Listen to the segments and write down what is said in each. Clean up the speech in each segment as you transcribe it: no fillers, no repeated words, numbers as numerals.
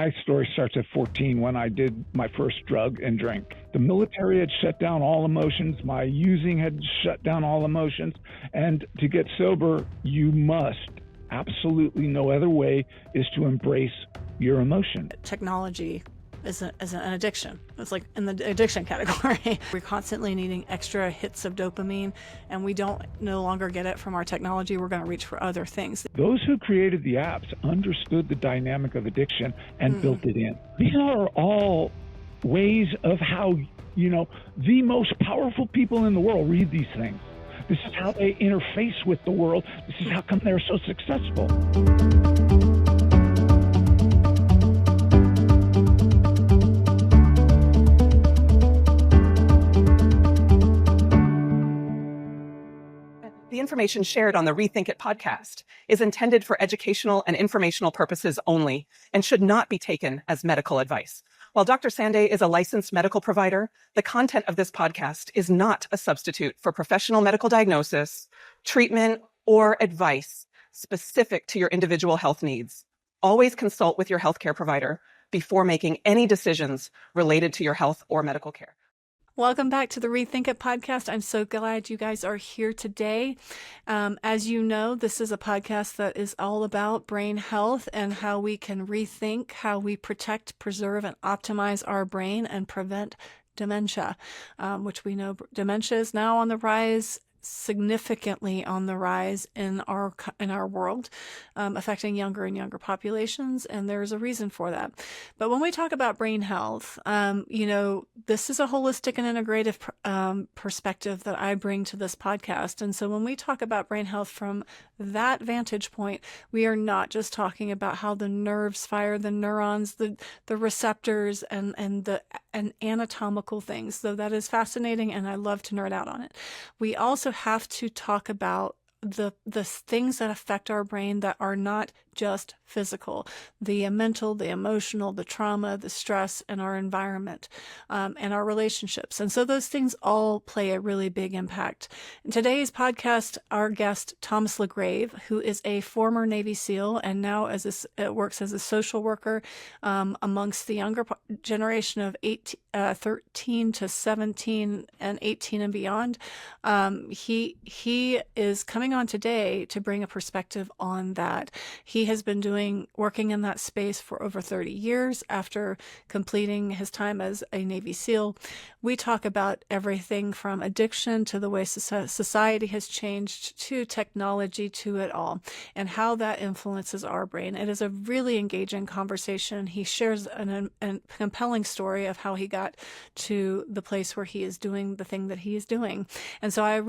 my story starts at 14 when I did my first drug and drink. The military had shut down all emotions. My using had shut down all emotions. And to get sober, you must, absolutely no other way, is to embrace your emotion. Technology is an addiction. It's like in the addiction category. We're constantly needing extra hits of dopamine, and we don't no longer get it from our technology. We're going to reach for other things. Those who created the apps understood the dynamic of addiction and built it in. These are all ways of how, the most powerful people in the world read these things. This is how they interface with the world. This is how come they're so successful. The information shared on the Rethink It podcast is intended for educational and informational purposes only and should not be taken as medical advice. While Dr. Sande is a licensed medical provider, the content of this podcast is not a substitute for professional medical diagnosis, treatment, or advice specific to your individual health needs. Always consult with your healthcare provider before making any decisions related to your health or medical care. Welcome back to the Rethink It podcast. I'm so glad you guys are here today. As you know, this is a podcast that is all about brain health and how we can rethink how we protect, preserve, and optimize our brain and prevent dementia, which we know dementia is now on the rise, significantly on the rise in our world, affecting younger and younger populations, and there's a reason for that. But when we talk about brain health, this is a holistic and integrative perspective that I bring to this podcast. And so when we talk about brain health from that vantage point, we are not just talking about how the nerves fire, the neurons, the receptors, and anatomical things, though that is fascinating and I love to nerd out on it. We also have to talk about the things that affect our brain that are not just physical, the mental, the emotional, the trauma, the stress, and our environment, and our relationships. And so those things all play a really big impact. In today's podcast, our guest, Thomas LaGrave, who is a former Navy SEAL and now works as a social worker amongst the younger generation of 13 to 17 and 18 and beyond. He is coming on today to bring a perspective on that. He has been working in that space for over 30 years after completing his time as a Navy SEAL. We talk about everything from addiction to the way society has changed to technology to it all and how that influences our brain. It is a really engaging conversation. He shares a compelling story of how he got to the place where he is doing the thing that he is doing. And so I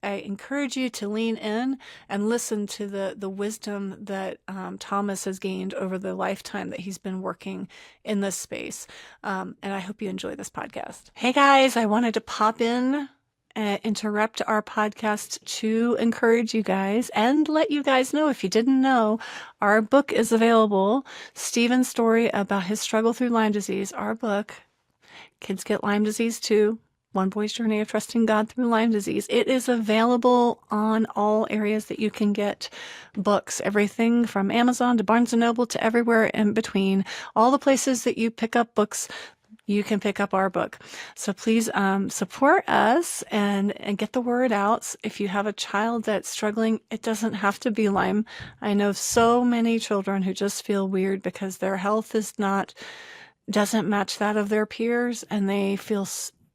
encourage you to lean in and listen to the wisdom that Thomas has gained over the lifetime that he's been working in this space. And I hope you enjoy this podcast. Hey guys, I wanted to pop in and interrupt our podcast to encourage you guys and let you guys know, if you didn't know, our book is available. Stephen's story about his struggle through Lyme disease, our book, Kids Get Lyme Disease Too, One Boy's Journey of Trusting God Through Lyme Disease. It is available on all areas that you can get books, everything from Amazon to Barnes & Noble to everywhere in between. All the places that you pick up books, you can pick up our book. So please support us and get the word out. If you have a child that's struggling, it doesn't have to be Lyme. I know so many children who just feel weird because their health doesn't match that of their peers, and they feel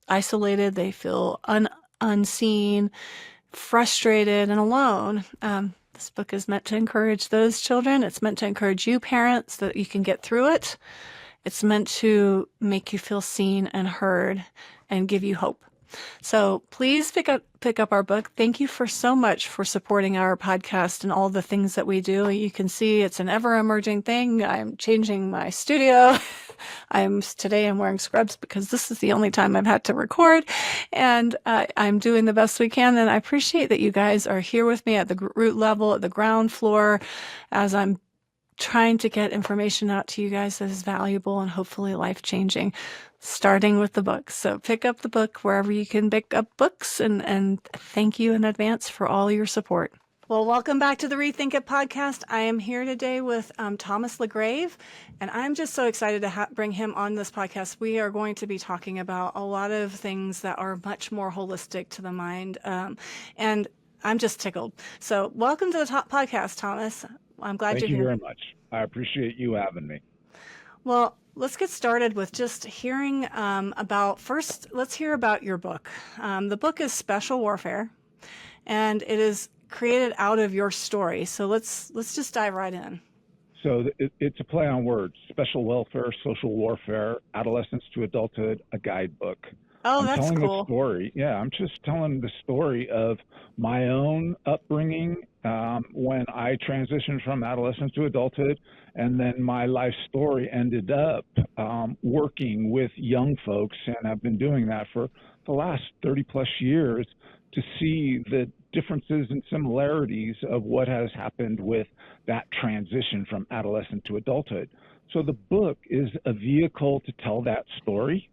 isolated, they feel unseen, frustrated, and alone. This book is meant to encourage those children. It's meant to encourage you parents that you can get through it. It's meant to make you feel seen and heard and give you hope. So please pick up our book. Thank you so much for supporting our podcast and all the things that we do. You can see it's an ever emerging thing. I'm changing my studio. Today I'm wearing scrubs because this is the only time I've had to record, and I'm doing the best we can. And I appreciate that you guys are here with me at the root level, at the ground floor, as I'm trying to get information out to you guys that is valuable and hopefully life-changing, starting with the book. So pick up the book wherever you can pick up books, and thank you in advance for all your support. Well, welcome back to the Rethink It podcast. I am here today with Thomas LaGrave, and I'm just so excited to bring him on this podcast. We are going to be talking about a lot of things that are much more holistic to the mind, and I'm just tickled. So welcome to the top podcast, Thomas. I'm glad you're here. Thank you very much. I appreciate you having me. Well, let's get started with just hearing first, let's hear about your book. The book is Special Warfare, and it is created out of your story. So let's just dive right in. So it's a play on words: special welfare, social warfare, adolescents to adulthood, a guidebook. Oh, that's telling cool. The story. Yeah, I'm just telling the story of my own upbringing when I transitioned from adolescence to adulthood, and then my life story ended up working with young folks, and I've been doing that for the last 30 plus years to see the differences and similarities of what has happened with that transition from adolescent to adulthood. So the book is a vehicle to tell that story.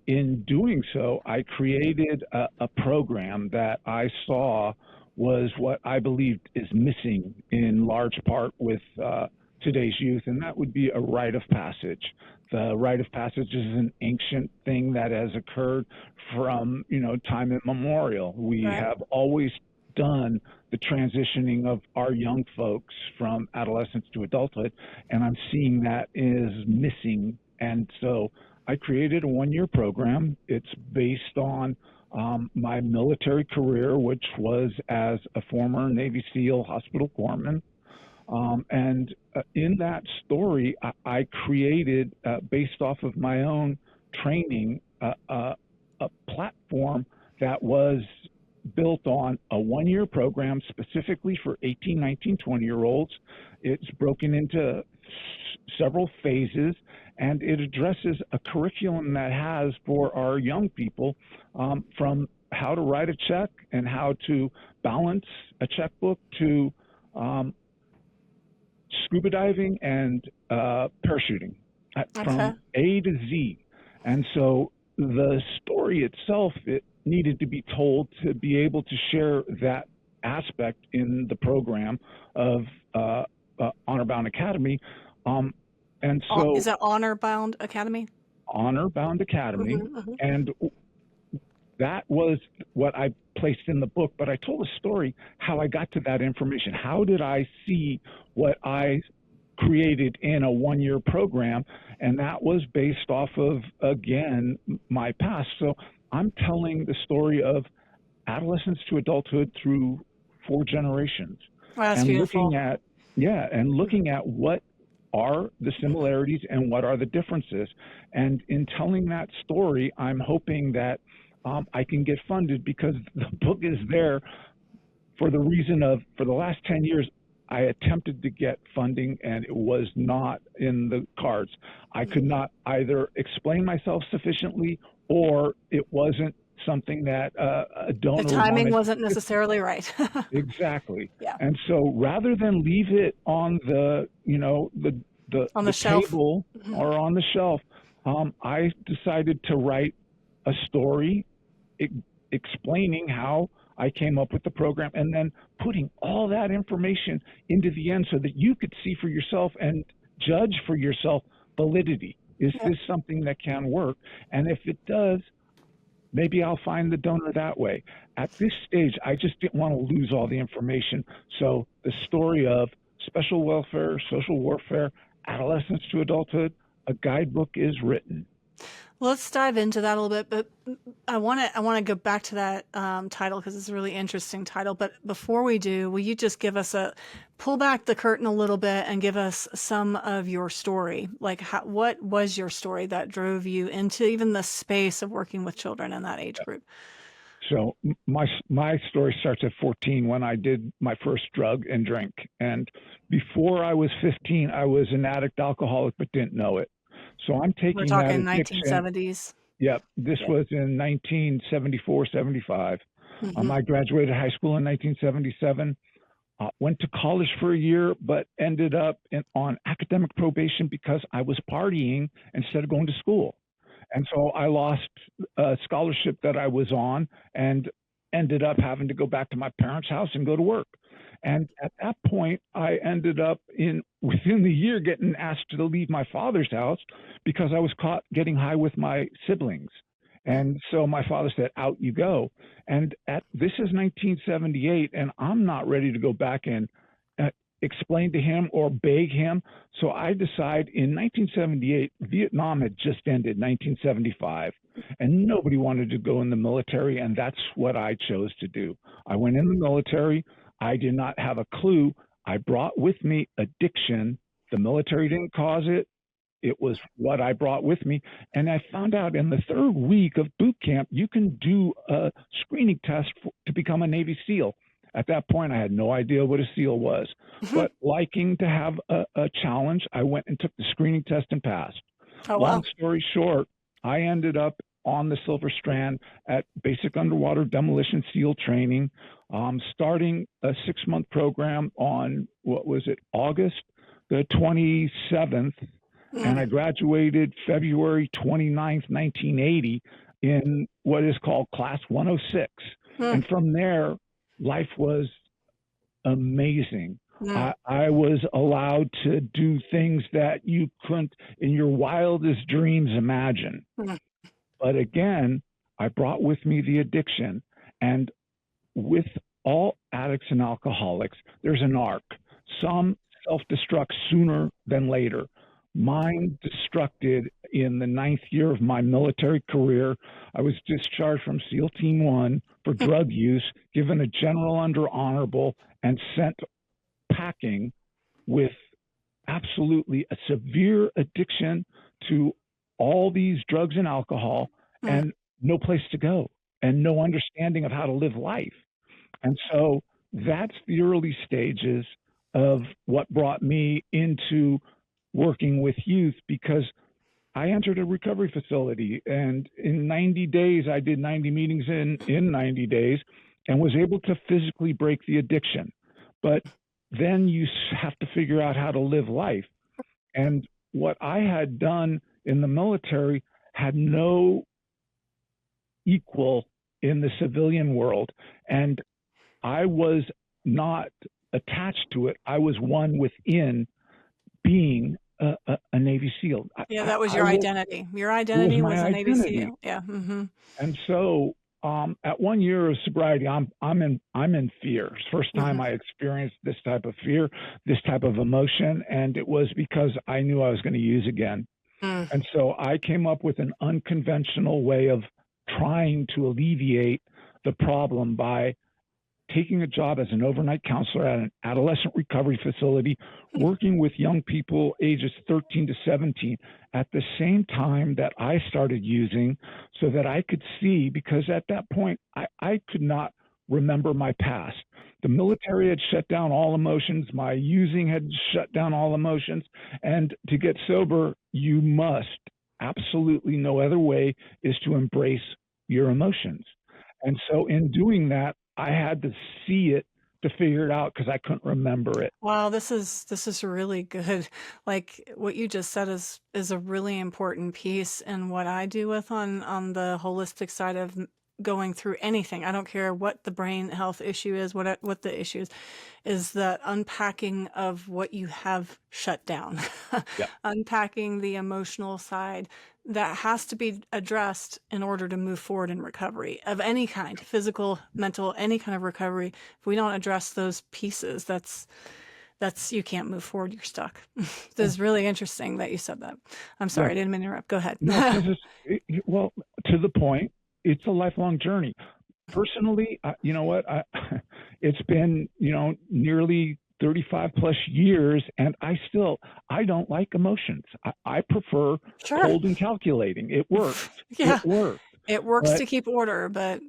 In doing so, I created a program that I saw was what I believed is missing in large part with today's youth, and that would be a rite of passage. The rite of passage is an ancient thing that has occurred from, time immemorial. We have always done the transitioning of our young folks from adolescence to adulthood, and I'm seeing that is missing. And so I created a one-year program. It's based on my military career, which was as a former Navy SEAL hospital corpsman. And in that story, I created, based off of my own training, a platform that was built on a one-year program specifically for 18, 19, 20-year-olds. It's broken into several phases, and it addresses a curriculum that has for our young people from how to write a check and how to balance a checkbook to scuba diving and parachuting from A to Z. And so the story itself, it needed to be told to be able to share that aspect in the program of Honor Bound Academy. And so is it Honor Bound Academy? Honor Bound Academy. And that was what I placed in the book, but I told a story how I got to that information. How did I see what I created in a one-year program? And that was based off of, again, my past. So I'm telling the story of adolescence to adulthood through 4 generations. Wow, that's and beautiful. looking at what are the similarities and what are the differences. And in telling that story, I'm hoping that I can get funded, because the book is there for the reason of, for the last 10 years, I attempted to get funding and it was not in the cards. I could not either explain myself sufficiently, or it wasn't something that a donor The timing wanted. wasn't necessarily right. Exactly. Yeah. And so rather than leave it on the, on the shelf table or on the shelf, I decided to write a story explaining how I came up with the program, and then putting all that information into the end so that you could see for yourself and judge for yourself validity. Is this something that can work? And if it does, maybe I'll find the donor that way. At this stage, I just didn't want to lose all the information. So the story of special welfare, social warfare, adolescence to adulthood, a guidebook is written. Let's dive into that a little bit, but I want to go back to that title, because it's a really interesting title. But before we do, will you just give us pull back the curtain a little bit and give us some of your story? Like, what was your story that drove you into even the space of working with children in that age group? So my story starts at 14 when I did my first drug and drink. And before I was 15, I was an addict alcoholic, but didn't know it. So I'm taking We're talking that addiction. 1970s. Yep. This was in 1974, 75. I graduated high school in 1977, went to college for a year, but ended up on academic probation because I was partying instead of going to school. And so I lost a scholarship that I was on, and ended up having to go back to my parents' house and go to work. And at that point, I ended up within the year getting asked to leave my father's house because I was caught getting high with my siblings. And so my father said, out you go. And this is 1978, and I'm not ready to go back and explain to him or beg him. So I decide in 1978, Vietnam had just ended, 1975, and nobody wanted to go in the military, and that's what I chose to do. I went in the military. I did not have a clue. I brought with me addiction. The military didn't cause it. It was what I brought with me. And I found out in the third week of boot camp, you can do a screening test to become a Navy SEAL. At that point, I had no idea what a SEAL was. But liking to have a challenge, I went and took the screening test and passed. Oh, wow. Long story short, I ended up on the Silver Strand at Basic Underwater Demolition SEAL Training, starting a 6-month program on, August the 27th. And I graduated February 29th, 1980 in what is called Class 106. And from there, life was amazing. I was allowed to do things that you couldn't in your wildest dreams imagine. But again, I brought with me the addiction. And with all addicts and alcoholics, there's an arc. Some self-destruct sooner than later. Mine destructed in the 9th year of my military career. I was discharged from SEAL Team 1 for drug use, given a general under honorable, and sent packing with absolutely a severe addiction to all these drugs and alcohol, and no place to go and no understanding of how to live life. And so that's the early stages of what brought me into working with youth, because I entered a recovery facility, and in 90 days, I did 90 meetings in 90 days and was able to physically break the addiction. But then you have to figure out how to live life. And what I had done in the military had no equal in the civilian world. And I was not attached to it. I was one within being a Navy SEAL. Yeah, that was your identity. Your identity was a Navy SEAL. Yeah. And so at 1 year of sobriety, I'm in fear. It's the first time I experienced this type of fear, this type of emotion, and it was because I knew I was going to use again. And so I came up with an unconventional way of trying to alleviate the problem by taking a job as an overnight counselor at an adolescent recovery facility, working with young people ages 13 to 17 at the same time that I started using, so that I could see, because at that point, I could not remember my past. The military had shut down all emotions. My using had shut down all emotions. And to get sober, you must, absolutely no other way, is to embrace your emotions. And so in doing that, I had to see it to figure it out, because I couldn't remember it. Wow, this is really good. Like what you just said is a really important piece in what I do with on the holistic side of going through anything. I don't care what the brain health issue is, what the issue is that unpacking of what you have shut down, unpacking the emotional side that has to be addressed in order to move forward in recovery of any kind, physical, mental, any kind of recovery. If we don't address those pieces, that's you can't move forward. You're stuck. This is really interesting that you said that. I'm sorry, I didn't mean to interrupt. Go ahead. Well, to the point, it's a lifelong journey. Personally, you know what? It's been, nearly 35 plus years, and I don't like emotions. I prefer cold and calculating. It works. Yeah. It works. It works to keep order, but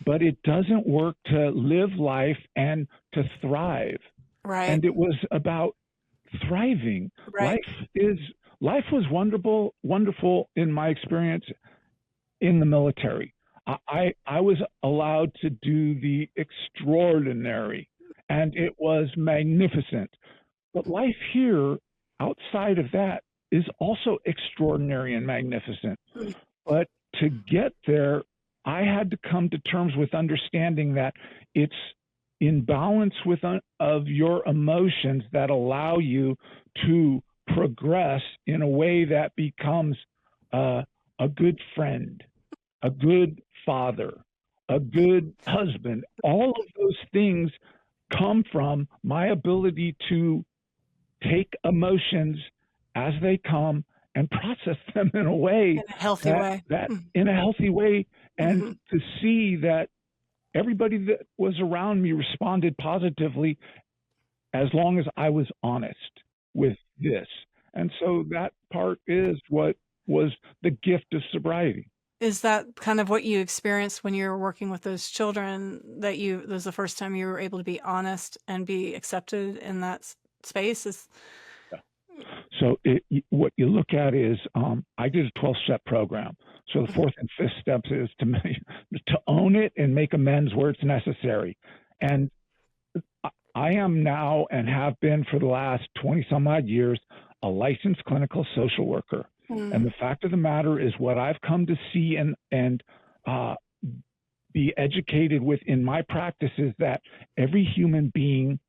it doesn't work to live life and to thrive. Right. And it was about thriving. Right. Life was wonderful in my experience in the military. I was allowed to do the extraordinary, and it was magnificent. But life here, outside of that, is also extraordinary and magnificent. But to get there, I had to come to terms with understanding that it's in balance with of your emotions that allow you to progress in a way that becomes a good friend, a good father, a good husband. All of those things come from my ability to take emotions as they come and process them in a way In a healthy way. that in a healthy way, and Mm-hmm. to see that everybody that was around me responded positively as long as I was honest with this. And so that part is what was the gift of sobriety. Is that kind of what you experienced when you were working with those children, that was the first time you were able to be honest and be accepted in that space? So what you look at is, I did a 12-step program. So the fourth and fifth steps is to own it and make amends where it's necessary. And I am now, and have been for the last 20 some odd years, a licensed clinical social worker. And the fact of the matter is, what I've come to see and be educated with in my practice is that every human being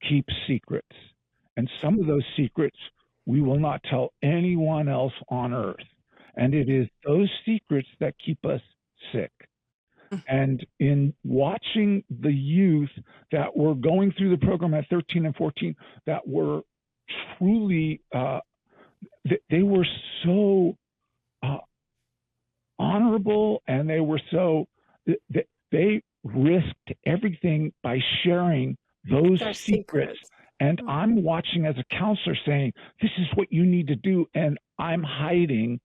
keeps secrets. And some of those secrets we will not tell anyone else on earth. And it is those secrets that keep us sick. And in watching the youth that were going through the program at 13 and 14, that were truly, they were so honorable, and they were so, they risked everything by sharing those secrets. And I'm watching as a counselor saying, this is what you need to do. And I'm hiding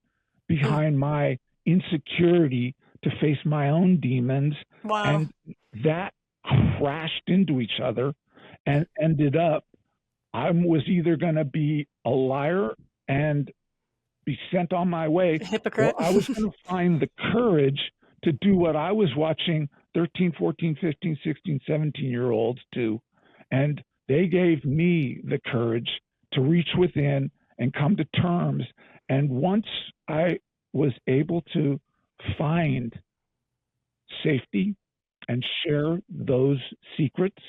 behind my insecurity to face my own demons. Wow. And that crashed into each other and ended up, I was either going to be a liar and be sent on my way, hypocrite, or I was going to find the courage to do what I was watching 13, 14, 15, 16, 17-year-olds do. And they gave me the courage to reach within and come to terms. And once I was able to find safety and share those secrets,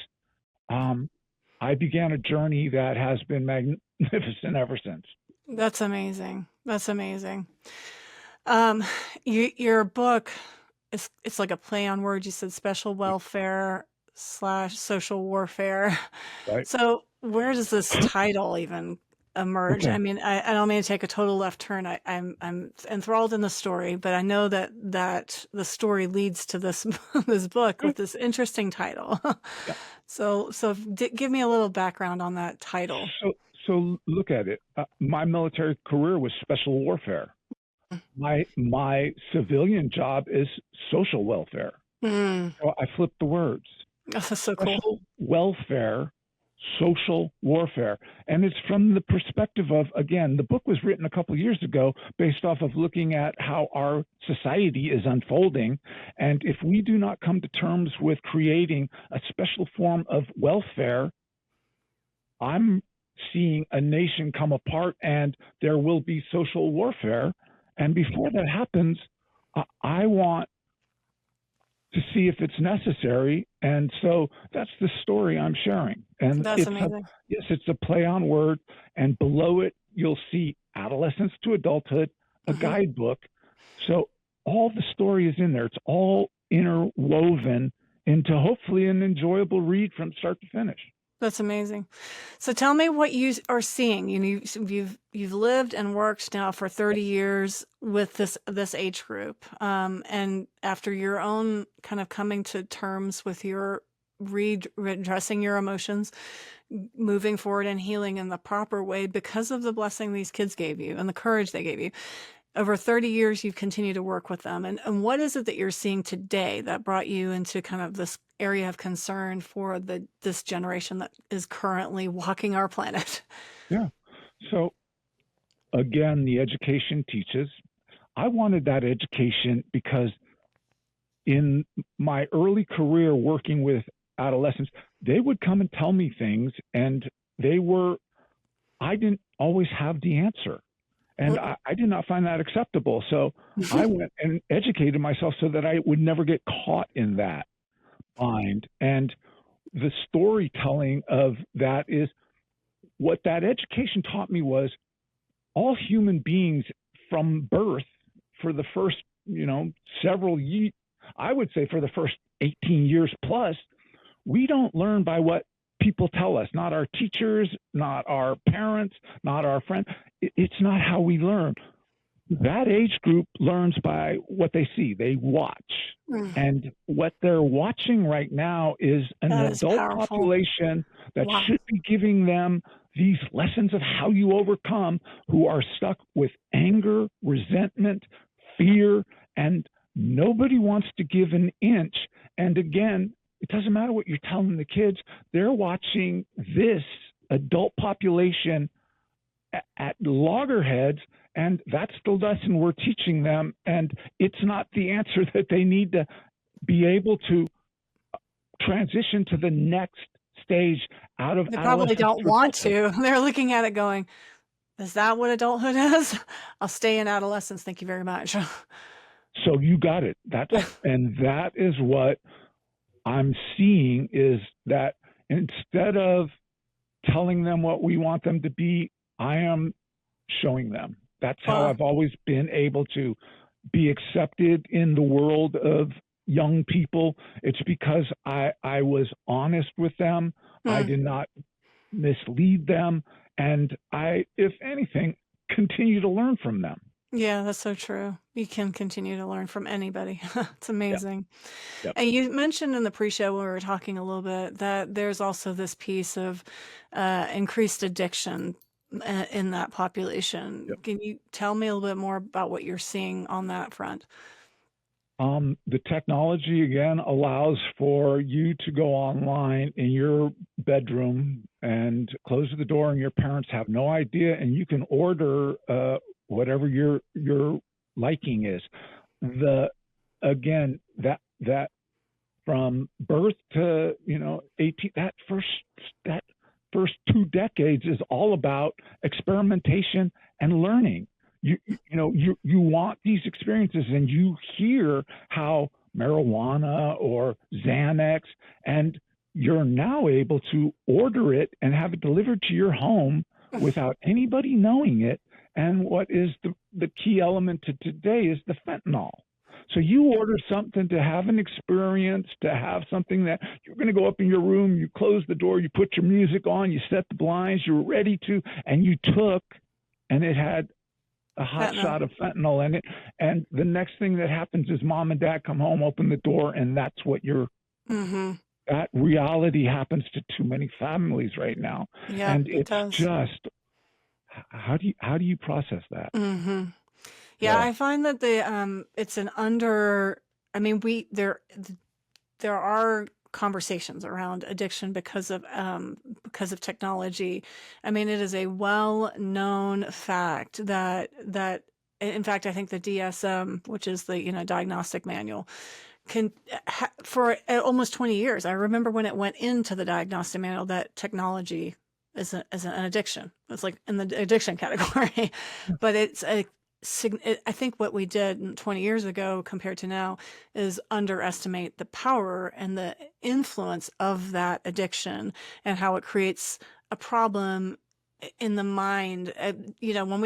I began a journey that has been magnificent ever since. That's amazing. That's amazing. Your book, it's like a play on words. You said special welfare / social warfare. Right. So where does this title even emerge? Okay. I mean, I don't mean to take a total left turn. I'm enthralled in the story, but I know that the story leads to this this book with this interesting title. Yeah. So give me a little background on that title. So look at it. My military career was special warfare. My civilian job is social welfare. So I flipped the words. That's so cool. Special welfare, social warfare. And it's from the perspective of, again, the book was written a couple of years ago based off of looking at how our society is unfolding. And if we do not come to terms with creating a special form of welfare, I'm seeing a nation come apart, and there will be social warfare. And before that happens, I want to see if it's necessary. And so that's the story I'm sharing. And that's amazing. It's a play on word. And below it, you'll see adolescence to adulthood, a guidebook. So all the story is in there. It's all interwoven into hopefully an enjoyable read from start to finish. That's amazing. So tell me what you are seeing. You've lived and worked now for 30 years with this age group, and after your own kind of coming to terms with your redressing your emotions, moving forward and healing in the proper way because of the blessing these kids gave you and the courage they gave you. Over 30 years, you've continued to work with them. And what is it that you're seeing today that brought you into kind of this area of concern for this generation that is currently walking our planet? Yeah. So again, the education teaches. I wanted that education because in my early career working with adolescents, they would come and tell me things, and I didn't always have the answer. And I did not find that acceptable. So I went and educated myself so that I would never get caught in that bind. And the storytelling of that is what that education taught me was all human beings from birth for the first, several years, I would say for the first 18 years plus, we don't learn by what people tell us, not our teachers, not our parents, not our friends. It's not how we learn. That age group learns by what they see. They watch. And what they're watching right now is an adult population that should be giving them these lessons of how you overcome, who are stuck with anger, resentment, fear, and nobody wants to give an inch. And again, it doesn't matter what you're telling the kids. They're watching this adult population at loggerheads, and that's the lesson we're teaching them. And it's not the answer that they need to be able to transition to the next stage out of. They probably don't want to. They're looking at it going, is that what adulthood is? I'll stay in adolescence. Thank you very much. So you got it. And that is what I'm seeing, is that instead of telling them what we want them to be, I am showing them. That's how I've always been able to be accepted in the world of young people. It's because I was honest with them. I did not mislead them. And I, if anything, continue to learn from them. Yeah, that's so true. You can continue to learn from anybody. It's amazing. Yep. And you mentioned in the pre-show when we were talking a little bit that there's also this piece of increased addiction in that population. Yep. Can you tell me a little bit more about what you're seeing on that front? The technology, again, allows for you to go online in your bedroom and close the door, and your parents have no idea, and you can order whatever your liking is. Again, that from birth to 18, that first 2 decades is all about experimentation and learning. You want these experiences, and you hear how marijuana or Xanax, and you're now able to order it and have it delivered to your home without anybody knowing it. And what is the key element to today is the fentanyl. So you order something to have an experience, to have something that you're going to go up in your room, you close the door, you put your music on, you set the blinds, you're ready to, and you took, and it had a hot shot of fentanyl in it. And the next thing that happens is mom and dad come home, open the door, and that's what that reality happens to too many families right now. Yeah, and it does. Just, how do you process that? Yeah, I find that it's an under. I mean, there are conversations around addiction because of technology. I mean, it is a well-known fact that in fact, I think the DSM, which is the diagnostic manual, for almost 20 years. I remember when it went into the diagnostic manual that technology is an addiction. It's like in the addiction category, but it's I think what we did 20 years ago compared to now is underestimate the power and the influence of that addiction and how it creates a problem in the mind. When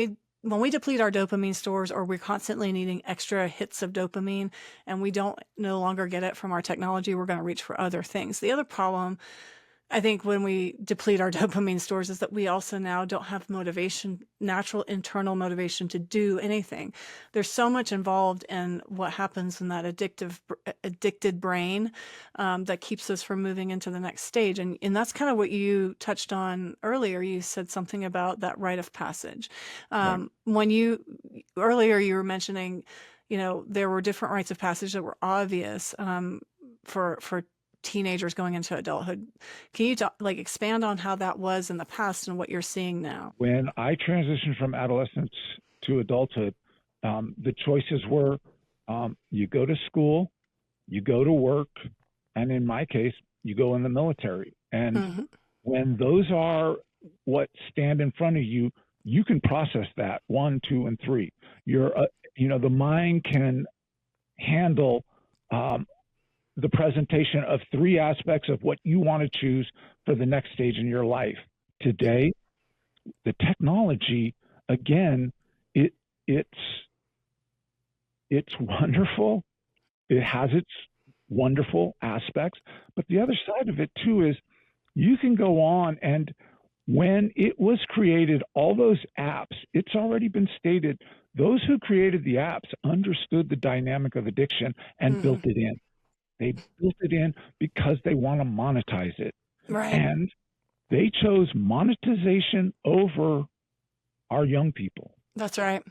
we deplete our dopamine stores, or we're constantly needing extra hits of dopamine and we don't no longer get it from our technology, we're going to reach for other things. The other problem, I think, when we deplete our dopamine stores is that we also now don't have motivation, natural internal motivation to do anything. There's so much involved in what happens in that addicted brain that keeps us from moving into the next stage. And that's kind of what you touched on earlier. You said something about that rite of passage. Right. Earlier you were mentioning, there were different rites of passage that were obvious for teenagers going into adulthood. Can you expand on how that was in the past and what you're seeing now? When I transitioned from adolescence to adulthood, the choices were you go to school, you go to work, and in my case, you go in the military. And when those are what stand in front of you, you can process that 1, 2, and 3. The mind can handle the presentation of 3 aspects of what you want to choose for the next stage in your life. Today, the technology, again, it's wonderful. It has its wonderful aspects, but the other side of it too is you can go on, and when it was created, all those apps, it's already been stated, those who created the apps understood the dynamic of addiction and built it in. They built it in because they want to monetize it. Right. And they chose monetization over our young people. That's right.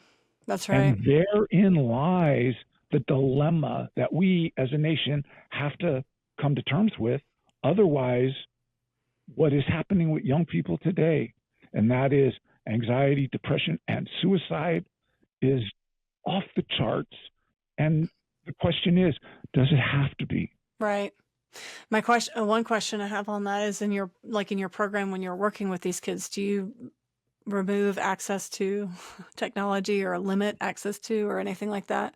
That's right. And therein lies the dilemma that we as a nation have to come to terms with. Otherwise, what is happening with young people today, and that is anxiety, depression, and suicide, is off the charts. And the question is, does it have to be? Right. My question, one question I have on that is in your program, when you're working with these kids, do you remove access to technology or limit access to or anything like that?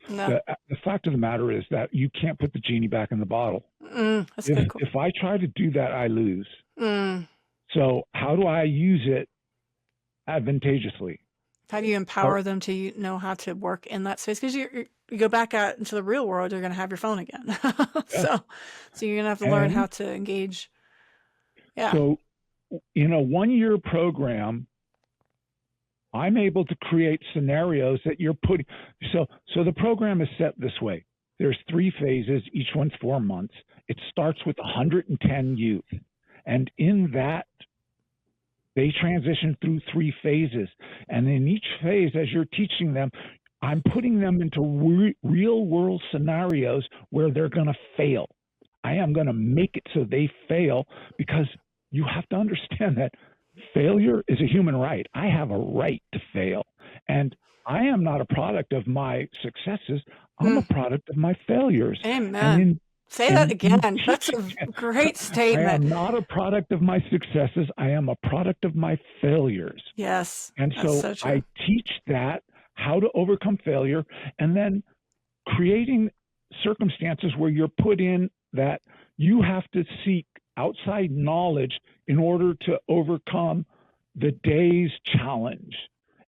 No. The fact of the matter is that you can't put the genie back in the bottle. That's good. If I try to do that, I lose. So how do I use it advantageously? How do you empower them to know how to work in that space? Because you go back out into the real world, you're going to have your phone again. So you're going to have to learn how to engage. Yeah. So in a 1-year program, I'm able to create scenarios that you're putting. So the program is set this way. There's 3 phases, each one's 4 months. It starts with 110 youth. And in that, they transition through 3 phases. And in each phase, as you're teaching them, I'm putting them into real world scenarios where they're going to fail. I am going to make it so they fail, because you have to understand that failure is a human right. I have a right to fail. And I am not a product of my successes. I'm a product of my failures. Amen. Say that again. That's a great statement. I am not a product of my successes. I am a product of my failures. Yes. And so I teach that, how to overcome failure, and then creating circumstances where you're put in that you have to seek outside knowledge in order to overcome the day's challenge.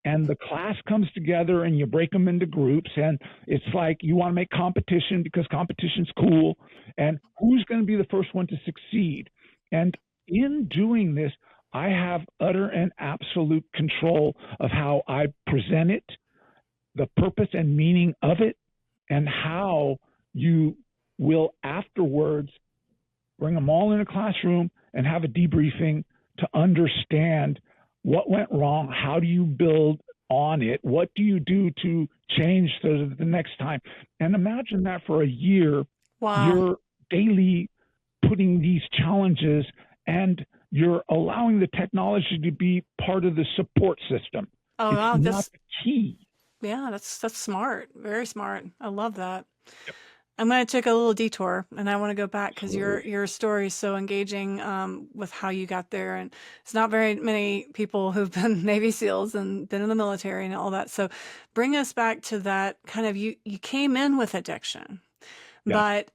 And the class comes together and you break them into groups, and it's like you want to make competition because competition's cool, and who's going to be the first one to succeed. And in doing this, I have utter and absolute control of how I present it, the purpose and meaning of it, and how you will afterwards bring them all in a classroom and have a debriefing to understand what went wrong, how do you build on it, what do you do to change so that the next time. And imagine that for a year, you're daily putting these challenges, and you're allowing the technology to be part of the support system. Oh, wow. It's not the key. Yeah, that's smart. Very smart. I love that. Yep. I'm going to take a little detour, and I want to go back because your story is so engaging with how you got there. And it's not very many people who've been Navy SEALs and been in the military and all that. So bring us back to that kind of, you came in with addiction, but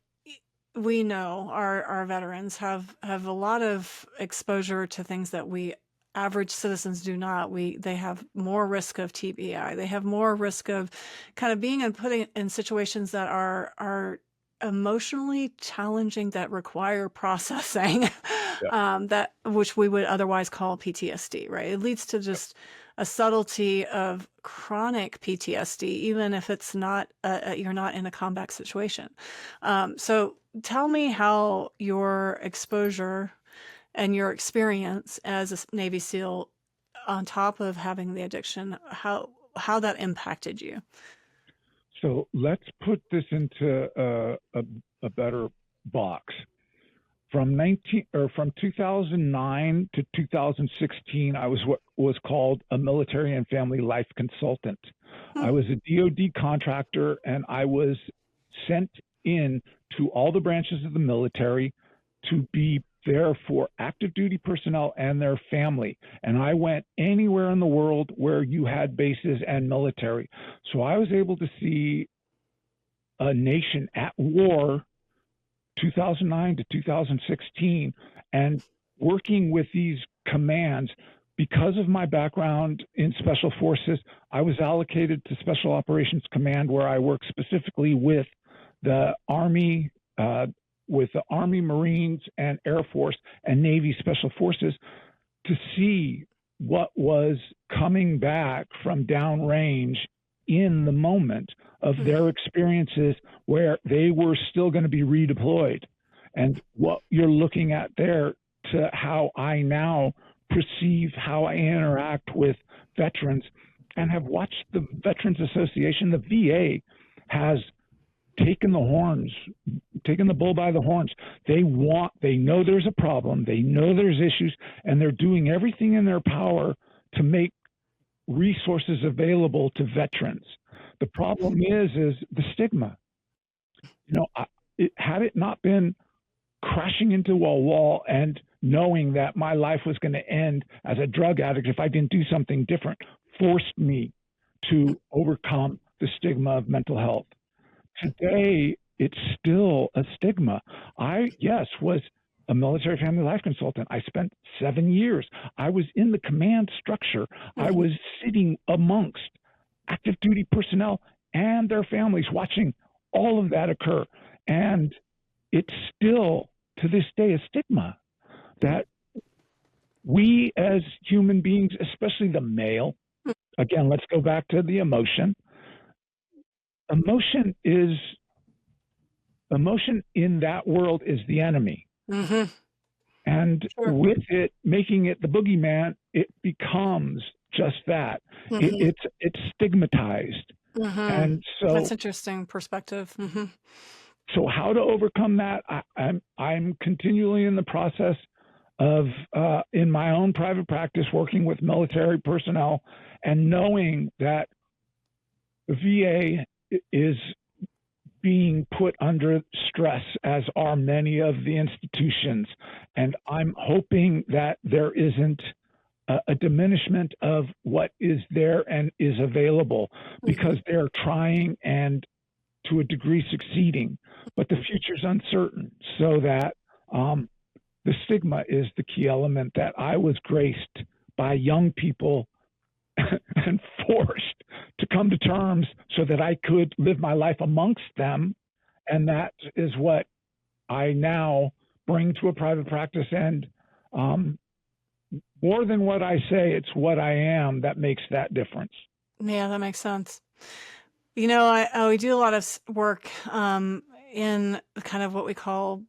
we know our veterans have a lot of exposure to things that we average citizens do not. They have more risk of TBI. They have more risk of kind of being and putting in situations that are emotionally challenging, that require processing, that which we would otherwise call PTSD, right? It leads to just a subtlety of chronic PTSD, even if it's not you're not in a combat situation. So tell me how your exposure and your experience as a Navy SEAL, on top of having the addiction, how that impacted you. So let's put this into a better box. From 2009 to 2016, I was what was called a military and family life consultant. I was a DoD contractor, and I was sent in to all the branches of the military to be there for active duty personnel and their family. And I went anywhere in the world where you had bases and military. So I was able to see a nation at war 2009 to 2016, and working with these commands. Because of my background in special forces, I was allocated to Special Operations Command, where I work specifically with the Army, Marines, and Air Force and Navy Special Forces to see what was coming back from downrange in the moment of their experiences where they were still going to be redeployed. And what you're looking at there to how I now perceive how I interact with veterans, and have watched the Veterans Association, the VA has taken the bull by the horns. They know there's a problem, they know there's issues, and they're doing everything in their power to make resources available to veterans. The problem is the stigma. Had it not been crashing into a wall and knowing that my life was going to end as a drug addict if I didn't do something different, forced me to overcome the stigma of mental health. Today, it's still a stigma. I was a military family life consultant. I spent 7 years. I was in the command structure. I was sitting amongst active duty personnel and their families, watching all of that occur. And it's still, to this day, a stigma that we as human beings, especially the male, again, let's go back to the emotion. Emotion in that world is the enemy. Mm-hmm. And with it, making it the boogeyman, it becomes just that. Mm-hmm. It's stigmatized. Mm-hmm. And so that's interesting perspective. Mm-hmm. So how to overcome that? I'm continually in the process of, in my own private practice, working with military personnel and knowing that the VA is being put under stress, as are many of the institutions. And I'm hoping that there isn't a diminishment of what is there and is available, because they're trying and to a degree succeeding, but the future's uncertain. So that the stigma is the key element that I was graced by young people and forced to come to terms so that I could live my life amongst them. And that is what I now bring to a private practice. And more than what I say, it's what I am that makes that difference. Yeah, that makes sense. We do a lot of work in kind of what we call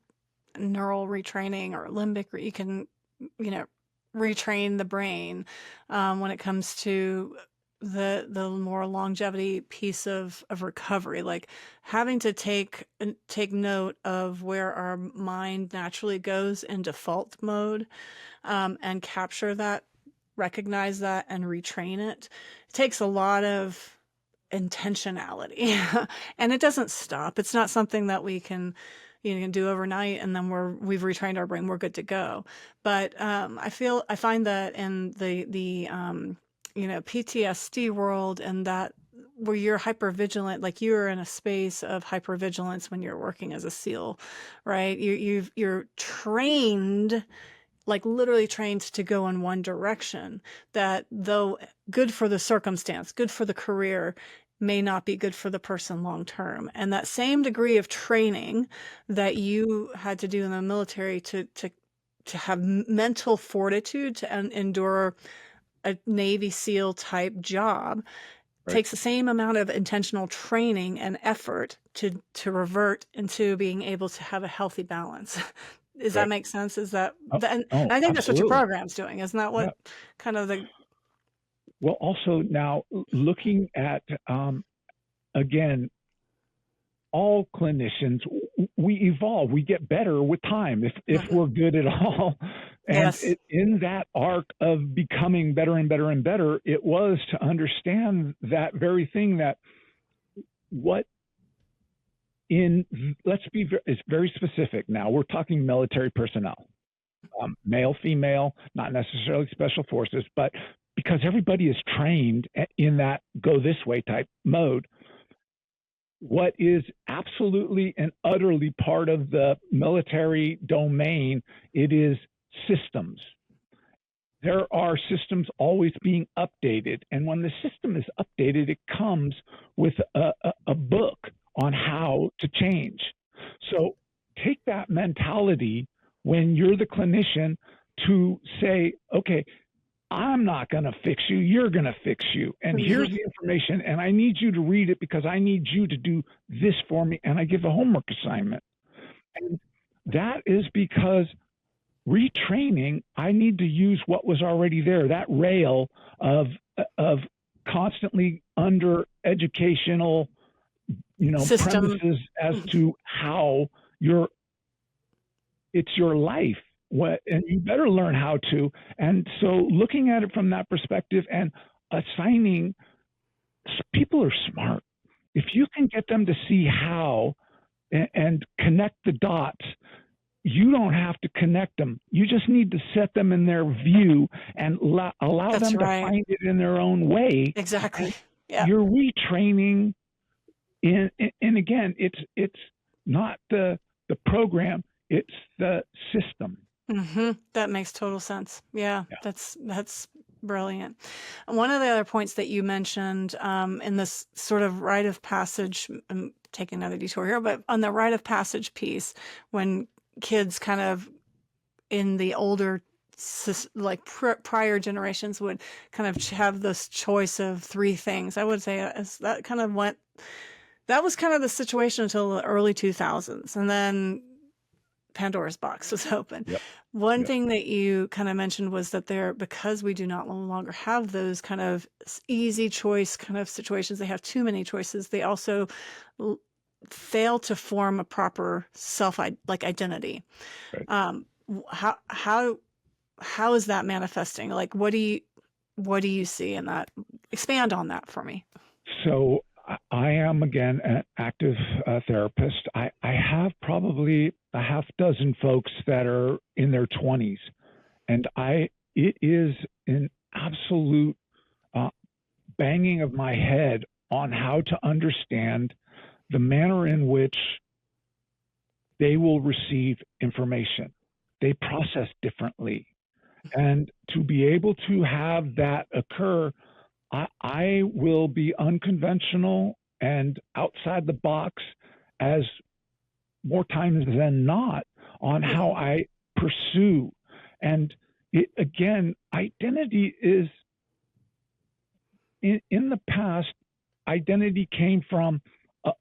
neural retraining or limbic. You can, retrain the brain when it comes to the more longevity piece of recovery, like having to take note of where our mind naturally goes in default mode, and capture that, recognize that, and retrain it. It takes a lot of intentionality and it doesn't stop. It's not something that we can do overnight and then we've retrained our brain, we're good to go. But I find that in the PTSD world, and that where you're hypervigilant, like you're in a space of hypervigilance when you're working as a SEAL, right? You're trained, like literally trained to go in one direction, that though good for the circumstance, good for the career, may not be good for the person long term. And that same degree of training that you had to do in the military to have mental fortitude to endure a Navy SEAL type job, right, takes the same amount of intentional training and effort to revert into being able to have a healthy balance. Does that make sense? Is that, and I think that's what your program's doing. Isn't that what kind of the... Well, also now looking at, again, all clinicians, we evolve, we get better with time if we're good at all. And in that arc of becoming better and better and better, it was to understand that very thing, that let's be very specific now. We're talking military personnel. male, female, not necessarily special forces, but because everybody is trained in that go this way type mode, what is absolutely and utterly part of the military domain, it is systems. There are systems always being updated. And when the system is updated, it comes with a book on how to change. So take that mentality when you're the clinician to say, okay, I'm not going to fix you. You're going to fix you. And here's the information. And I need you to read it because I need you to do this for me. And I give a homework assignment. And that is because retraining, I need to use what was already there, that rail of constantly under educational, System. premises as to how it's your life. And you better learn how to. And so looking at it from that perspective and assigning, people are smart. If you can get them to see how and connect the dots, you don't have to connect them. You just need to set them in their view and allow That's them right. to find it in their own way. Exactly. Yeah. You're retraining and again, it's not the program, it's the system. That makes total sense. Yeah. That's brilliant. One of the other points that you mentioned in this sort of rite of passage, I'm taking another detour here, but on the rite of passage piece, when kids kind of in the older, like prior generations would kind of have this choice of three things, I would say as that kind of went, that was kind of the situation until the early 2000s. And then Pandora's box was open. One thing that you kind of mentioned was that because we do no longer have those kind of easy choice kind of situations, they have too many choices. They also fail to form a proper identity. Right. How is that manifesting? Like, what do you see in that? Expand on that for me. So I am, again, an active therapist. I have probably a half dozen folks that are in their 20s. And it is an absolute banging of my head on how to understand the manner in which they will receive information. They process differently. And to be able to have that occur, I will be unconventional and outside the box as more times than not on how I pursue. And again, identity is, in the past, identity came from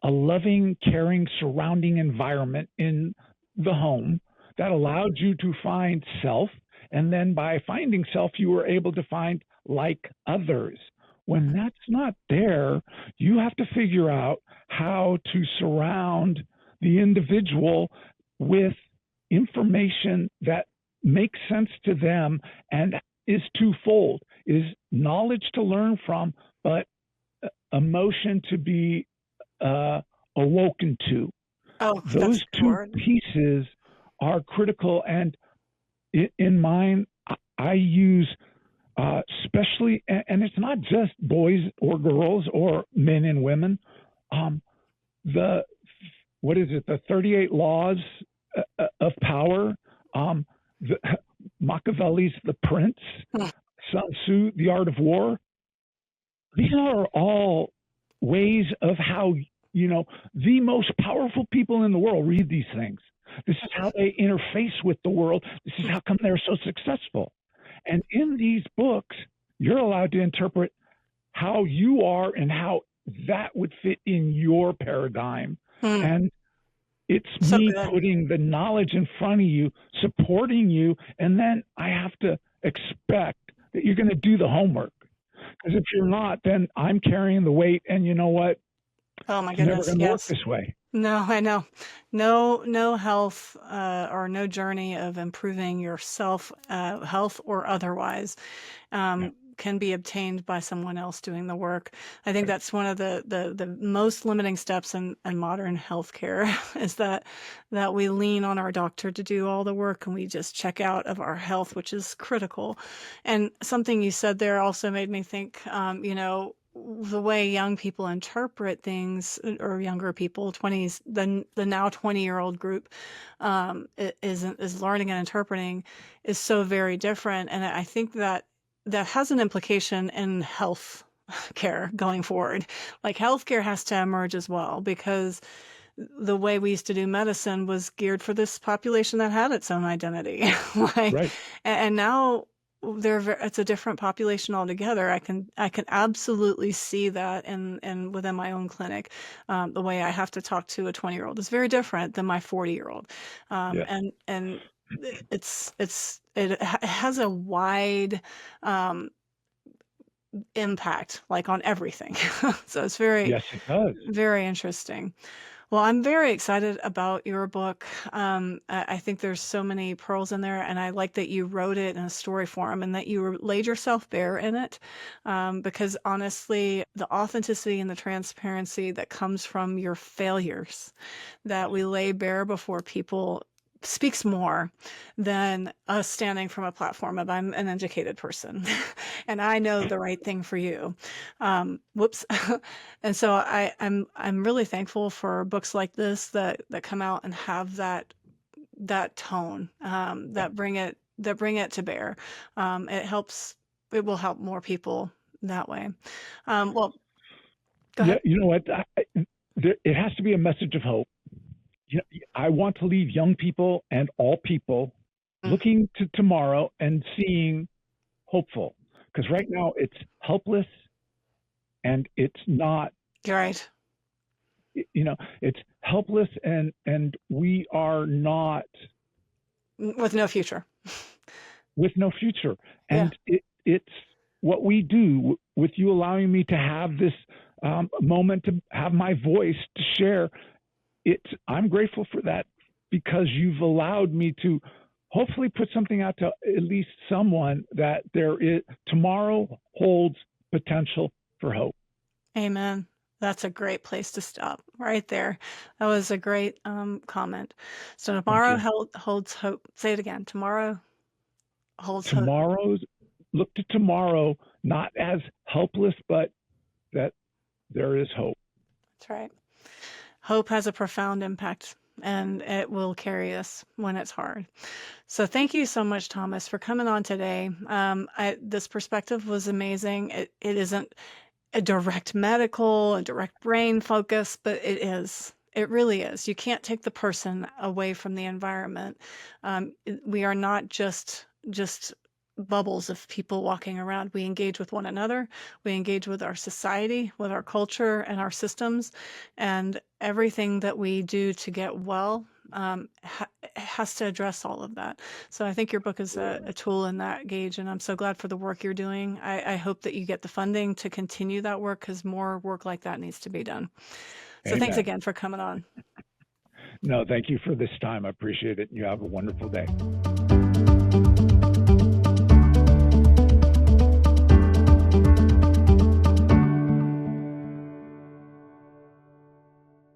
a loving, caring, surrounding environment in the home that allowed you to find self. And then by finding self, you were able to find like others. When that's not there, you have to figure out how to surround the individual with information that makes sense to them and is twofold, is knowledge to learn from, but emotion to be awoken to. Those two pieces are critical. And in mine, I use especially, and it's not just boys or girls or men and women, the 38 laws of power, Machiavelli's The Prince, Sun Tzu, The Art of War. These are all ways of how, the most powerful people in the world read these things. This is how they interface with the world. This is how come they're so successful. And in these books, you're allowed to interpret how you are and how that would fit in your paradigm. And it's so me putting the knowledge in front of you, supporting you, and then I have to expect that you're going to do the homework. Because if you're not, then I'm carrying the weight, and you know what? Oh my goodness! It's never going to work this way. No, I know. No health or no journey of improving yourself, health or otherwise, can be obtained by someone else doing the work. I think that's one of the most limiting steps in modern healthcare is that we lean on our doctor to do all the work and we just check out of our health, which is critical. And something you said there also made me think, the way young people interpret things, or younger people, 20s, the now 20-year-old group is learning and interpreting is so very different. And I think that has an implication in health care going forward. Like healthcare has to emerge as well, because the way we used to do medicine was geared for this population that had its own identity. Right. And now it's a different population altogether. I can absolutely see that in within my own clinic. The way I have to talk to a 20-year-old is very different than my 40-year-old. Yeah. And it has a wide impact, like on everything. So it's very, Yes, it does. very interesting. Well, I'm very excited about your book. I think there's so many pearls in there, and I like that you wrote it in a story form and that you laid yourself bare in it. Because honestly, the authenticity and the transparency that comes from your failures that we lay bare before people speaks more than us standing from a platform of I'm an educated person and I know the right thing for you. Whoops. And so I'm really thankful for books like this that come out and have that tone, that bring it to bear. It will help more people that way. Well, go ahead. Yeah, you know what? It has to be a message of hope. I want to leave young people and all people looking to tomorrow and seeing hopeful. Because right now it's helpless and it's not. You're right. It's helpless and we are not. With no future. With no future. And it's what we do with you allowing me to have this moment to have my voice to share. I'm grateful for that, because you've allowed me to hopefully put something out to at least someone that tomorrow holds potential for hope. Amen. That's a great place to stop right there. That was a great comment. So tomorrow holds hope. Say it again. Tomorrow holds hope. Look to tomorrow, not as helpless, but that there is hope. That's right. Hope has a profound impact, and it will carry us when it's hard. So thank you so much, Thomas, for coming on today. This perspective was amazing. It isn't a direct medical, a direct brain focus, but it is. It really is. You can't take the person away from the environment. We are not just bubbles of people walking around. We engage with one another. We engage with our society, with our culture and our systems, and everything that we do to get well has to address all of that. So I think your book is a tool in that gauge, and I'm so glad for the work you're doing. I hope that you get the funding to continue that work, because more work like that needs to be done. So Amen. Thanks again for coming on. No, thank you for this time. I appreciate it. You have a wonderful day.